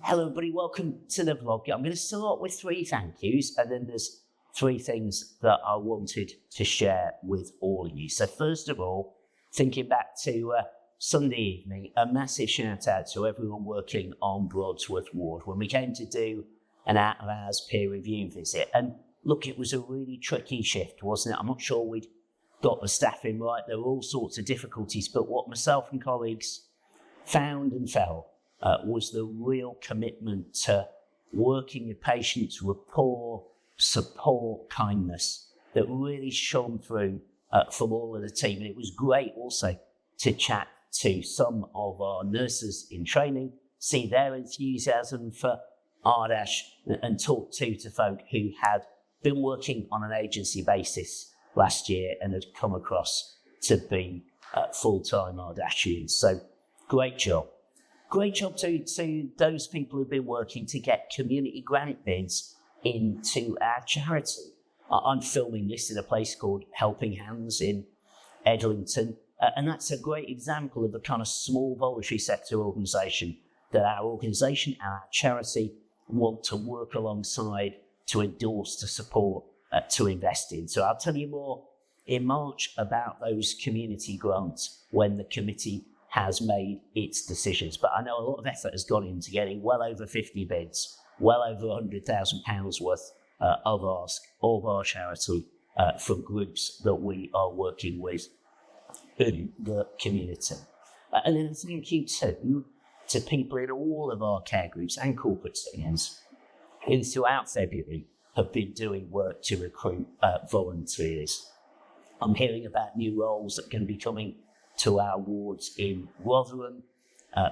Hello, everybody. Welcome to the vlog. I'm going to start with 3 thank yous, and then there's 3 things that I wanted to share with all of you. So first of all, thinking back to Sunday evening, a massive shout out to everyone working on Broadsworth Ward when we came to do an out-of-hours peer review visit. And look, it was a really tricky shift, wasn't it? I'm not sure we'd got the staffing right. There were all sorts of difficulties, but what myself and colleagues found and felt was the real commitment to working with patients, rapport, support, kindness that really shone through from all of the team. And it was great also to chat to some of our nurses in training, see their enthusiasm for Ardash, and talk to folk who had been working on an agency basis last year and had come across to be full-time Ardashians. So great job. Great job to those people who've been working to get community grant bids into our charity. I'm filming this in a place called Helping Hands in Edlington, and that's a great example of the kind of small voluntary sector organisation that our organisation and our charity want to work alongside, to endorse, to support, to invest in. So I'll tell you more in March about those community grants when the committee has made its decisions. But I know a lot of effort has gone into getting well over 50 bids, well over £100,000 worth of ask of our charity from groups that we are working with in the community. And then thank you too to people in all of our care groups and corporate settings who throughout February have been doing work to recruit volunteers. I'm hearing about new roles that can be coming to our wards in Rotherham,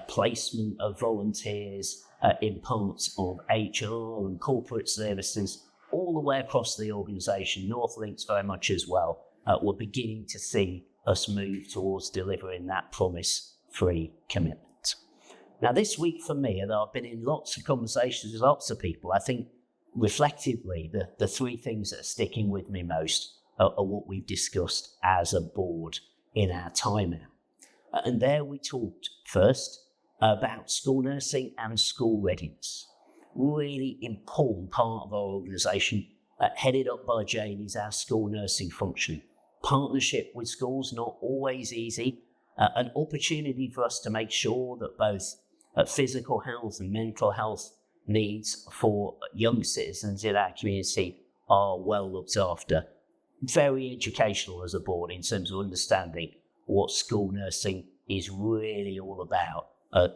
placement of volunteers in parts of HR and corporate services, all the way across the organisation. North Links very much as well. We're beginning to see us move towards delivering that promise-free commitment. Now this week for me, and I've been in lots of conversations with lots of people, I think reflectively the 3 things that are sticking with me most are what we've discussed as a board in our time out. And there we talked first about school nursing and school readiness. Really important part of our organisation, headed up by Jane, is our school nursing function. Partnership with schools, not always easy, an opportunity for us to make sure that both physical health and mental health needs for young citizens in our community are well looked after. Very educational as a board in terms of understanding what school nursing is really all about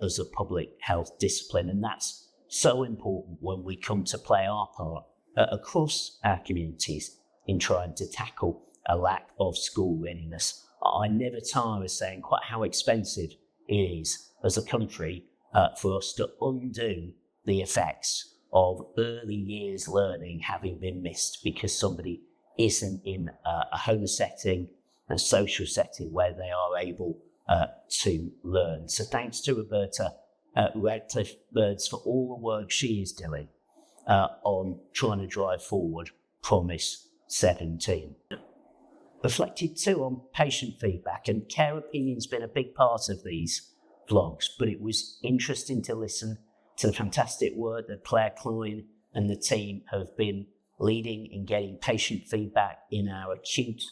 as a public health discipline. And that's so important when we come to play our part across our communities in trying to tackle a lack of school readiness. I never tire of saying quite how expensive it is as a country for us to undo the effects of early years learning having been missed because somebody isn't in a home setting, a social setting where they are able to learn. So thanks to Roberta Radcliffe Birds for all the work she is doing on trying to drive forward Promise 17. Reflected too on patient feedback, and care opinion's been a big part of these vlogs, but it was interesting to listen to the fantastic work that Claire Klein and the team have been leading in getting patient feedback in our acute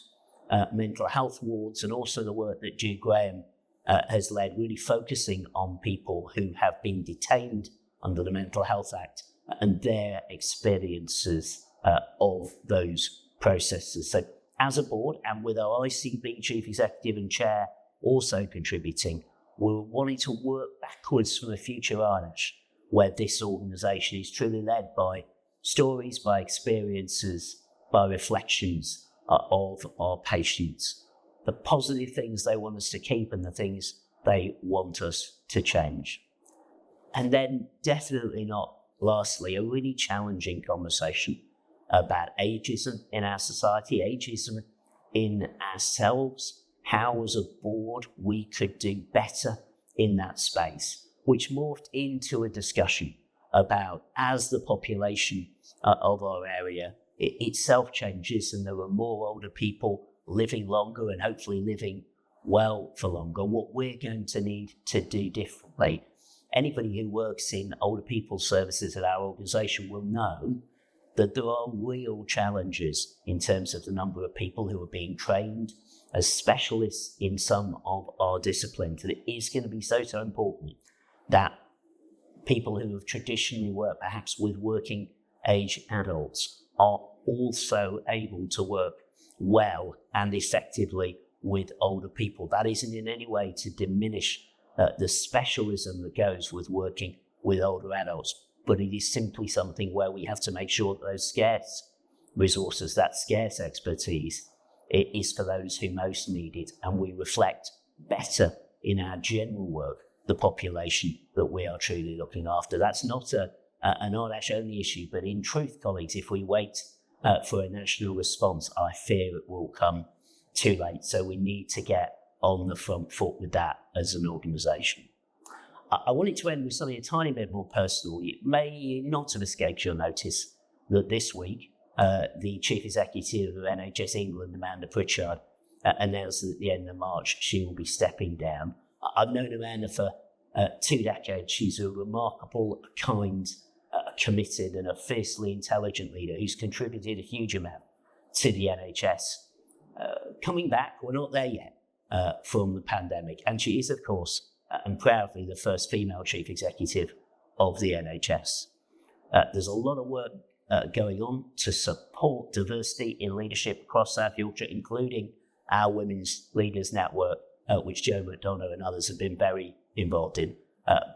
mental health wards, and also the work that Jude Graham has led, really focusing on people who have been detained under the Mental Health Act and their experiences of those processes. So as a board, and with our ICB Chief Executive and Chair also contributing, we're wanting to work backwards from the future Ardash, where this organisation is truly led by stories, by experiences, by reflections of our patients, the positive things they want us to keep and the things they want us to change. And then definitely not lastly, a really challenging conversation about ageism in our society, ageism in ourselves, how as a board we could do better in that space, which morphed into a discussion about as the population of our area itself changes and there are more older people living longer and hopefully living well for longer, what we're going to need to do differently anybody who works in older people services at our organisation will know that there are real challenges in terms of the number of people who are being trained as specialists in some of our disciplines. And it is going to be so important that people who have traditionally worked perhaps with working age adults are also able to work well and effectively with older people. That isn't in any way to diminish the specialism that goes with working with older adults, but it is simply something where we have to make sure that those scarce resources, that scarce expertise, it is for those who most need it, and we reflect better in our general work the population that we are truly looking after. That's not an Ardèche only issue, but in truth, colleagues, if we wait for a national response, I fear it will come too late. So we need to get on the front foot with that as an organisation. I wanted to end with something a tiny bit more personal. It may not have escaped your notice that this week, the Chief Executive of NHS England, Amanda Pritchard, announced that at the end of March she will be stepping down. I've known Amanda for 2 decades. She's a remarkable, kind, committed and a fiercely intelligent leader who's contributed a huge amount to the NHS. Coming back, we're not there yet from the pandemic, and she is, of course, and proudly the first female Chief Executive of the NHS. There's a lot of work going on to support diversity in leadership across South Yorkshire, including our Women's Leaders Network, which Joe McDonough and others have been very involved in.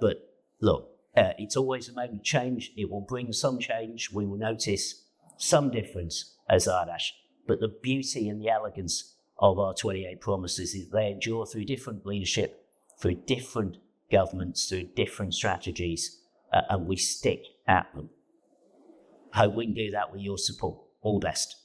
But look, it's always a moment of change. It will bring some change. We will notice some difference as Ardèche. But the beauty and the elegance of our 28 promises is they endure through different leadership, through different governments, through different strategies, and we stick at them. Hope we can do that with your support. All the best.